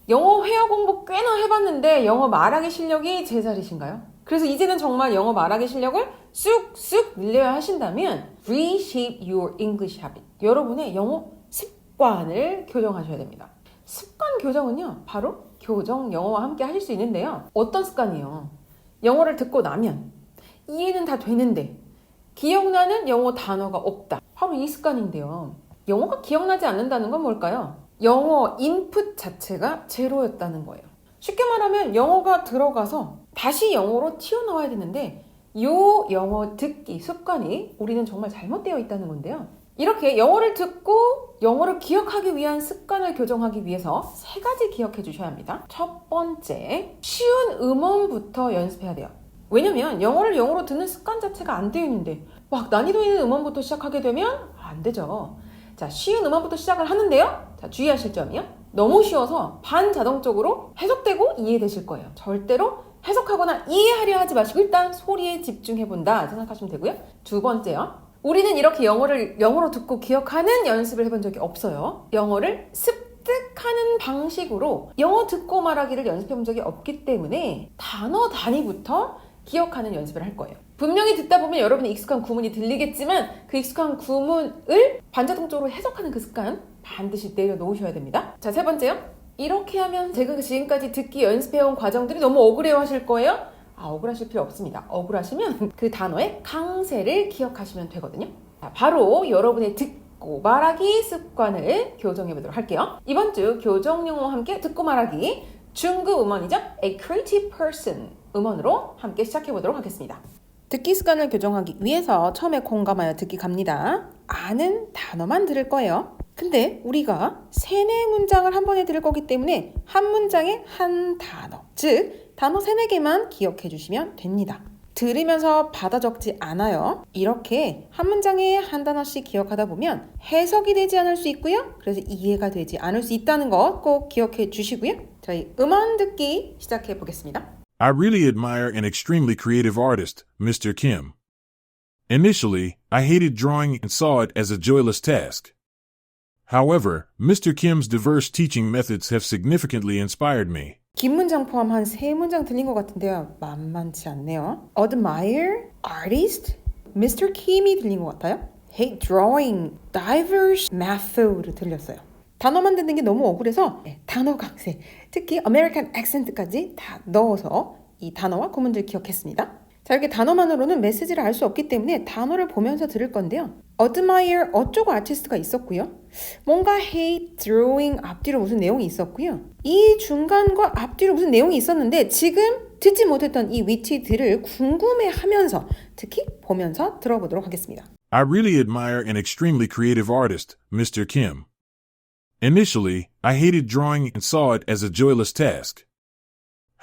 영어 회화 공부 꽤나 해봤는데 영어 말하기 실력이 제자리신가요? 그래서 이제는 정말 영어 말하기 실력을 쑥쑥 늘려야 하신다면 Reshape your English habit. 여러분의 영어 습관을 교정하셔야 됩니다. 습관 교정은요, 바로 교정 영어와 함께 하실 수 있는데요. 어떤 습관이에요? 영어를 듣고 나면 이해는 다 되는데 기억나는 영어 단어가 없다. 바로 이 습관인데요. 영어가 기억나지 않는다는 건 뭘까요? 영어 인풋 자체가 제로였다는 거예요. 쉽게 말하면 영어가 들어가서 다시 영어로 튀어나와야 되는데 이 영어 듣기 습관이 우리는 정말 잘못되어 있다는 건데요. 이렇게 영어를 듣고 영어를 기억하기 위한 습관을 교정하기 위해서 3가지 기억해 주셔야 합니다. 첫 번째, 쉬운 음원부터 연습해야 돼요. 왜냐면 영어를 영어로 듣는 습관 자체가 안 되어 있는데 막 난이도 있는 음원부터 시작하게 되면 안 되죠. 자, 쉬운 음원부터 시작을 하는데요. 자, 주의하실 점이요. 너무 쉬워서 반자동적으로 해석되고 이해되실 거예요. 절대로 해석하거나 이해하려 하지 마시고 일단 소리에 집중해본다 생각하시면 되고요. 두 번째요. 우리는 이렇게 영어를 영어로 듣고 기억하는 연습을 해본 적이 없어요. 영어를 습득하는 방식으로 영어 듣고 말하기를 연습해본 적이 없기 때문에 단어 단위부터 기억하는 연습을 할 거예요. 분명히 듣다 보면 여러분의 익숙한 구문이 들리겠지만 그 익숙한 구문을 반자동적으로 해석하는 그 습관 반드시 내려놓으셔야 됩니다. 자, 세 번째요. 이렇게 하면 제가 지금까지 듣기 연습해온 과정들이 너무 억울해요 하실 거예요. 억울하실 필요 없습니다. 억울하시면 그 단어의 강세를 기억하시면 되거든요. 자, 바로 여러분의 듣고 말하기 습관을 교정해 보도록 할게요. 이번 주 교정 용어와 함께 듣고 말하기 중급 음원이죠. A creative person 음원으로 함께 시작해 보도록 하겠습니다. 듣기 습관을 교정하기 위해서 처음에 공감하여 듣기 갑니다. 아는 단어만 들을 거예요. 근데 우리가 3-4문장을 한 번에 들을 거기 때문에 한 문장에 한 단어, 즉 단어 3-4개만 기억해 주시면 됩니다. 들으면서 받아 적지 않아요. 이렇게 한 문장에 한 단어씩 기억하다 보면 해석이 되지 않을 수 있고요. 그래서 이해가 되지 않을 수 있다는 거 꼭 기억해 주시고요. 저희 음원 듣기 시작해 보겠습니다. I really admire an extremely creative artist, Mr. Kim. Initially, I hated drawing and saw it as a joyless task. However, Mr. Kim's diverse teaching methods have significantly inspired me. 긴 문장 포함 한 3문장 들린 것 같은데요. 만만치 않네요. Admire, artist, Mr. Kim이 들린 것 같아요. Hate drawing, diverse method 들렸어요. 단어만 듣는 게 너무 억울해서 단어 강세, 특히 American accent까지 다 넣어서 이 단어와 구문들 기억했습니다. 자, 이렇게 단어만으로는 메시지를 알 수 없기 때문에 단어를 보면서 들을 건데요. Admire 어쩌고 아티스트가 있었고요. 뭔가 hate, drawing 앞뒤로 무슨 내용이 있었고요. 이 중간과 앞뒤로 무슨 내용이 있었는데 지금 듣지 못했던 이 위치들을 궁금해하면서 특히 보면서 들어보도록 하겠습니다. I really admire an extremely creative artist, Mr. Kim. Initially, I hated drawing and saw it as a joyless task.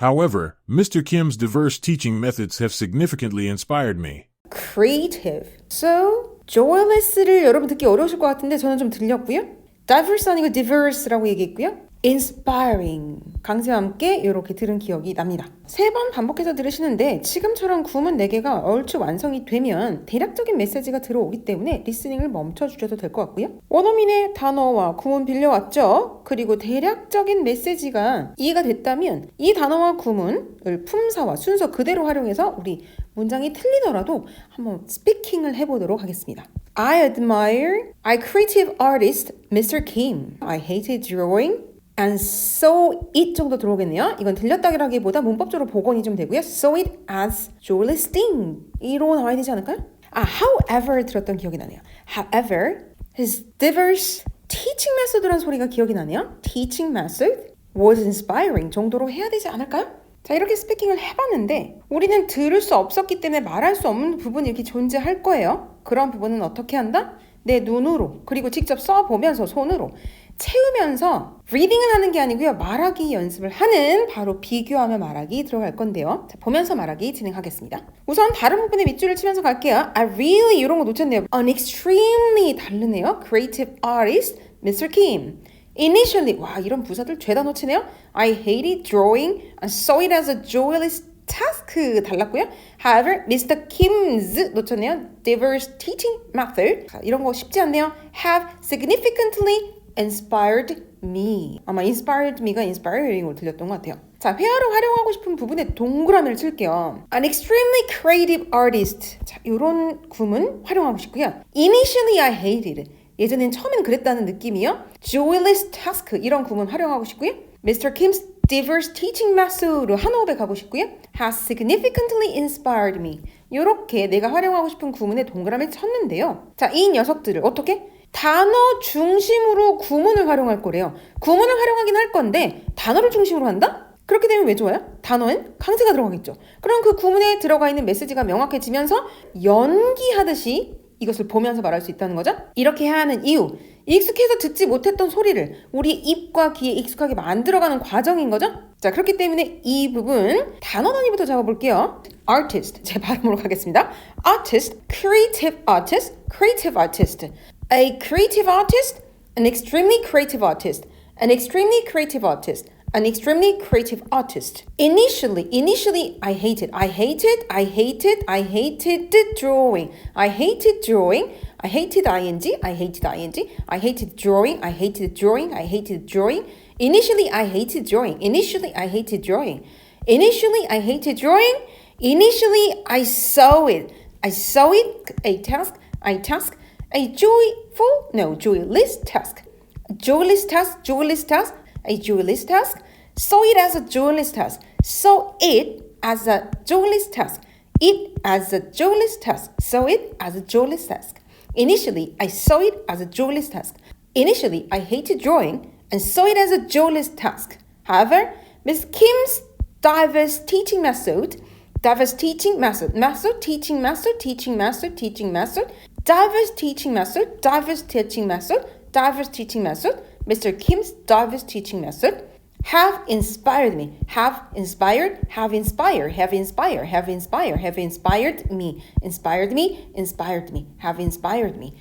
However, Mr. Kim's diverse teaching methods have significantly inspired me. Creative. So, joyless를 여러분 듣기 어려우실 것 같은데 저는 좀 들렸고요. Diverse 아니고 diverse라고 얘기했고요. Inspiring. 강세와 함께 이렇게 들은 기억이 납니다. 3번 반복해서 들으시는데 지금처럼 구문 4개가 얼추 완성이 되면 대략적인 메시지가 들어오기 때문에 리스닝을 멈춰주셔도 될 것 같고요. 원어민의 단어와 구문 빌려왔죠? 그리고 대략적인 메시지가 이해가 됐다면 이 단어와 구문을 품사와 순서 그대로 활용해서 우리 문장이 틀리더라도 한번 스피킹을 해보도록 하겠습니다. I admire a creative artist, Mr. Kim. I hated drawing and saw it 정도 들어오겠네요. 이건 들렸다기보다 문법적으로 복원이 좀 되고요. saw it as joyless thing. 이로 나와야 되지 않을까요? however 들었던 기억이 나네요. However, his diverse teaching method라는 소리가 기억이 나네요. teaching method was inspiring 정도로 해야 되지 않을까요? 자, 이렇게 스피킹을 해봤는데 우리는 들을 수 없었기 때문에 말할 수 없는 부분이 이렇게 존재할 거예요. 그런 부분은 어떻게 한다? 내 눈으로 그리고 직접 써보면서 손으로 채우면서 리딩을 하는 게 아니고요. 말하기 연습을 하는 바로 비교하며 말하기 들어갈 건데요. 자, 보면서 말하기 진행하겠습니다. 우선 다른 부분에 밑줄을 치면서 갈게요. I really 이런 거 놓쳤네요. An extremely 다르네요. Creative artist, Mr. Kim. Initially, 와 이런 부사들 죄다 놓치네요. I hated drawing and saw it as a joyless task 달랐고요. However, Mr. Kim's 놓쳤네요. Diverse teaching method. 자, 이런 거 쉽지 않네요. Have significantly inspired me. 아마 inspired me가 inspiring으로 들렸던 것 같아요. 자, 회화로 활용하고 싶은 부분에 동그라미를 칠게요. An extremely creative artist. 자, 이런 구문 활용하고 싶고요. Initially I hated. 예전엔 처음엔 그랬다는 느낌이요. Joyless task. 이런 구문 활용하고 싶고요. Mr. Kim's diverse teaching method로 한 호흡에 가고 싶고요. Has significantly inspired me. 이렇게 내가 활용하고 싶은 구문에 동그라미를 쳤는데요. 자, 이 녀석들을 어떻게? 단어 중심으로 구문을 활용할 거래요. 구문을 활용하긴 할 건데 단어를 중심으로 한다? 그렇게 되면 왜 좋아요? 단어엔 강세가 들어가겠죠. 그럼 그 구문에 들어가 있는 메시지가 명확해지면서 연기하듯이 이것을 보면서 말할 수 있다는 거죠. 이렇게 해야 하는 이유, 익숙해서 듣지 못했던 소리를 우리 입과 귀에 익숙하게 만들어가는 과정인 거죠. 자, 그렇기 때문에 이 부분 단어 단위부터 잡아볼게요. Artist, 제 발음으로 가겠습니다. Artist, creative artist, creative artist. A creative artist, an extremely creative artist, an extremely creative artist, an extremely creative artist. Initially, I hated drawing. I hated drawing. I hated ing. I hated ing. I hated drawing. I hated drawing. I hated drawing. Initially, I hated drawing. Initially, I hated drawing. Initially, I hated drawing. Initially, I saw it. I saw it, a task, a joyless task. Joyless task, a joyless task. Saw it as a joyless task. Saw it as a joyless task. It as a joyless task. Saw it as a joyless task. Initially, I saw it as a joyless task. Initially, I hated drawing and saw it as a joyless task. However, Ms. Kim's diverse teaching method, diverse teaching method, Mr. Kim's diverse teaching method have inspired me, have inspired me,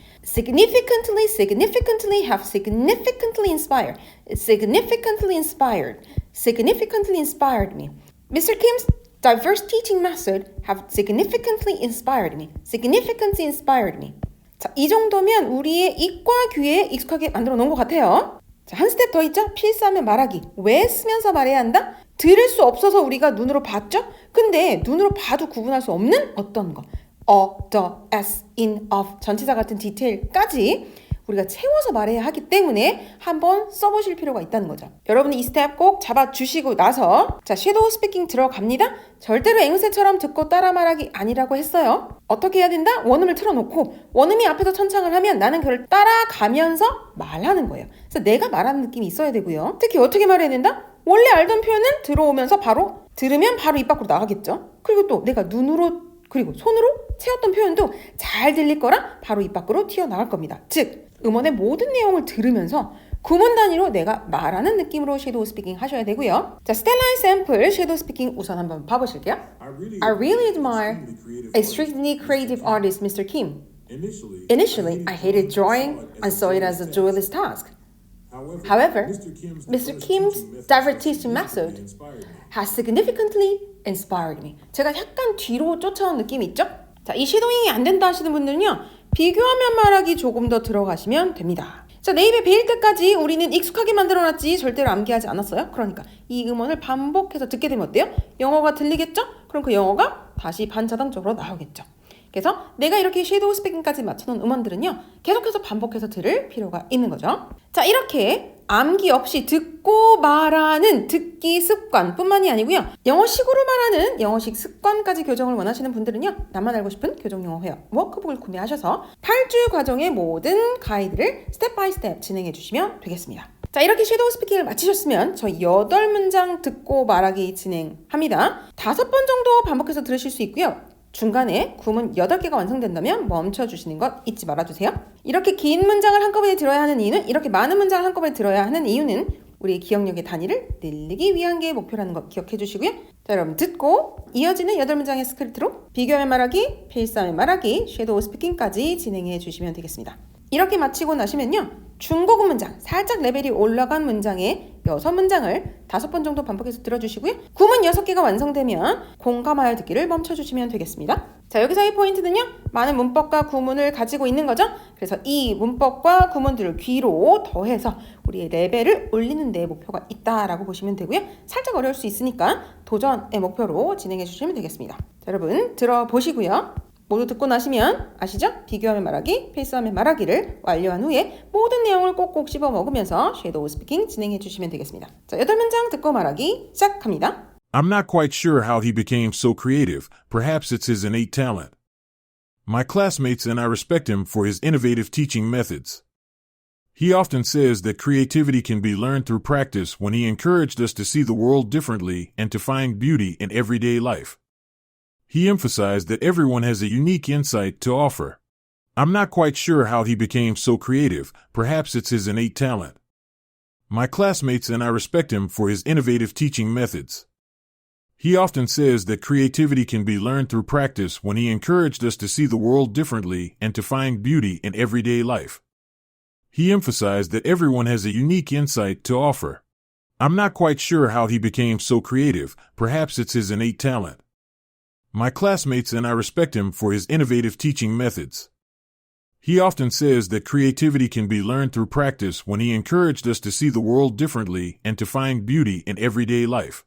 significantly inspired me. Mr. Kim's diverse teaching method have significantly inspired me. 자, 이 정도면 우리의 입과 귀에 익숙하게 만들어 놓은 것 같아요. 자, 한 스텝 더 있죠? 필사하면 말하기. 왜 쓰면서 말해야 한다? 들을 수 없어서 우리가 눈으로 봤죠? 근데 눈으로 봐도 구분할 수 없는 어떤 거. the, as, in, of 전치사 같은 디테일까지 우리가 채워서 말해야 하기 때문에 한번 써보실 필요가 있다는 거죠. 여러분이 이 스텝 꼭 잡아주시고 나서 자, 섀도우 스피킹 들어갑니다. 절대로 앵무새처럼 듣고 따라 말하기 아니라고 했어요. 어떻게 해야 된다? 원음을 틀어놓고 원음이 앞에서 천창을 하면 나는 그걸 따라가면서 말하는 거예요. 그래서 내가 말하는 느낌이 있어야 되고요. 특히 어떻게 말해야 된다? 원래 알던 표현은 들어오면서 바로 들으면 바로 입 밖으로 나가겠죠. 그리고 또 내가 눈으로 그리고 손으로 채웠던 표현도 잘 들릴 거라 바로 입 밖으로 튀어나갈 겁니다. 즉 음원의 모든 내용을 들으면서 구문 단위로 내가 말하는 느낌으로 섀도우 스피킹 하셔야 되고요. 자, 스텔라의 샘플 섀도우 스피킹 우선 한번 봐보실게요. I really admire extremely creative artist Mr. Kim. Initially, I hated drawing and saw it as a joyless task. However, Mr. Kim's diverse teaching method has significantly inspired me. 제가 약간 뒤로 쫓아온 느낌이 있죠? 자, 이 섀도잉이 안 된다 하시는 분들은요. 비교하면 말하기 조금 더 들어가시면 됩니다. 자, 내 입에 배일 때까지 우리는 익숙하게 만들어놨지 절대로 암기하지 않았어요. 그러니까 이 음원을 반복해서 듣게 되면 어때요? 영어가 들리겠죠? 그럼 그 영어가 다시 반자동적으로 나오겠죠. 그래서 내가 이렇게 섀도우 스피킹까지 맞춰놓은 음원들은요. 계속해서 반복해서 들을 필요가 있는 거죠. 자, 이렇게 암기 없이 듣고 말하는 듣기 습관 뿐만이 아니고요. 영어식으로 말하는 영어식 습관까지 교정을 원하시는 분들은요. 나만 알고 싶은 교정영어 회화 워크북을 구매하셔서 8주 과정의 모든 가이드를 스텝 바이 스텝 진행해 주시면 되겠습니다. 자, 이렇게 섀도우 스피킹을 마치셨으면 저 8문장 듣고 말하기 진행합니다. 5번 정도 반복해서 들으실 수 있고요. 중간에 구문 8개가 완성된다면 멈춰주시는 것 잊지 말아주세요. 이렇게 긴 문장을 한꺼번에 들어야 하는 이유는 이렇게 많은 문장을 한꺼번에 들어야 하는 이유는 우리의 기억력의 단위를 늘리기 위한 게 목표라는 거 기억해 주시고요. 자, 여러분 듣고 이어지는 8문장의 스크립트로 비교하며 말하기, 필사하며 말하기, 섀도우 스피킹까지 진행해 주시면 되겠습니다. 이렇게 마치고 나시면요. 중고급 문장, 살짝 레벨이 올라간 문장의 6문장을 5번 정도 반복해서 들어주시고요. 구문 6개가 완성되면 공감하여 듣기를 멈춰주시면 되겠습니다. 자, 여기서의 포인트는요. 많은 문법과 구문을 가지고 있는 거죠. 그래서 이 문법과 구문들을 귀로 더해서 우리의 레벨을 올리는 데 목표가 있다라고 보시면 되고요. 살짝 어려울 수 있으니까 도전의 목표로 진행해 주시면 되겠습니다. 자, 여러분 들어보시고요. 모두 듣고 나시면 아시죠? 비교하며 말하기, 필수하며 말하기를 완료한 후에 모든 내용을 꼭꼭 씹어 먹으면서 섀도우 스피킹 진행해 주시면 되겠습니다. 자, 8문장 듣고 말하기 시작합니다. I'm not quite sure how he became so creative. Perhaps it's his innate talent. My classmates and I respect him for his innovative teaching methods. He often says that creativity can be learned through practice when he encouraged us to see the world differently and to find beauty in everyday life. He emphasized that everyone has a unique insight to offer. I'm not quite sure how he became so creative. Perhaps it's his innate talent. My classmates and I respect him for his innovative teaching methods. He often says that creativity can be learned through practice when he encouraged us to see the world differently and to find beauty in everyday life. He emphasized that everyone has a unique insight to offer. I'm not quite sure how he became so creative. Perhaps it's his innate talent. My classmates and I respect him for his innovative teaching methods. He often says that creativity can be learned through practice when he encouraged us to see the world differently and to find beauty in everyday life.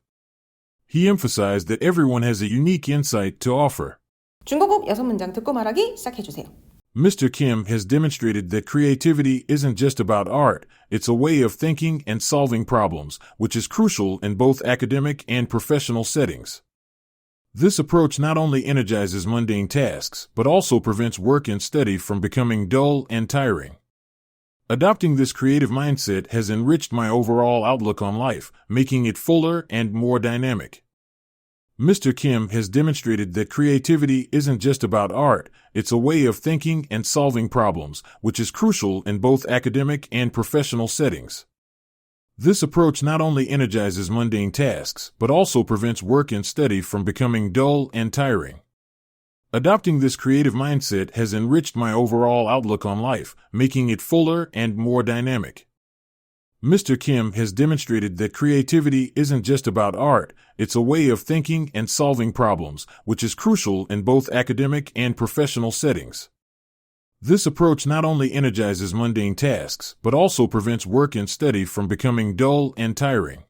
He emphasized that everyone has a unique insight to offer. 중국어 6문장 듣고 말하기 시작해주세요. Mr. Kim has demonstrated that creativity isn't just about art, it's a way of thinking and solving problems, which is crucial in both academic and professional settings. This approach not only energizes mundane tasks, but also prevents work and study from becoming dull and tiring. Adopting this creative mindset has enriched my overall outlook on life, making it fuller and more dynamic. Mr. Kim has demonstrated that creativity isn't just about art, it's a way of thinking and solving problems, which is crucial in both academic and professional settings. This approach not only energizes mundane tasks, but also prevents work and study from becoming dull and tiring. Adopting this creative mindset has enriched my overall outlook on life, making it fuller and more dynamic. Mr. Kim has demonstrated that creativity isn't just about art, it's a way of thinking and solving problems, which is crucial in both academic and professional settings. This approach not only energizes mundane tasks, but also prevents work and study from becoming dull and tiring.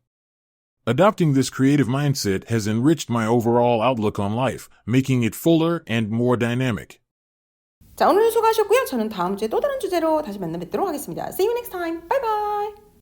Adopting this creative mindset has enriched my overall outlook on life, making it fuller and more dynamic. 자, 오늘 수고하셨고요. 저는 다음 주에 또 다른 주제로 다시 만나 뵙도록 하겠습니다. See you next time. Bye bye.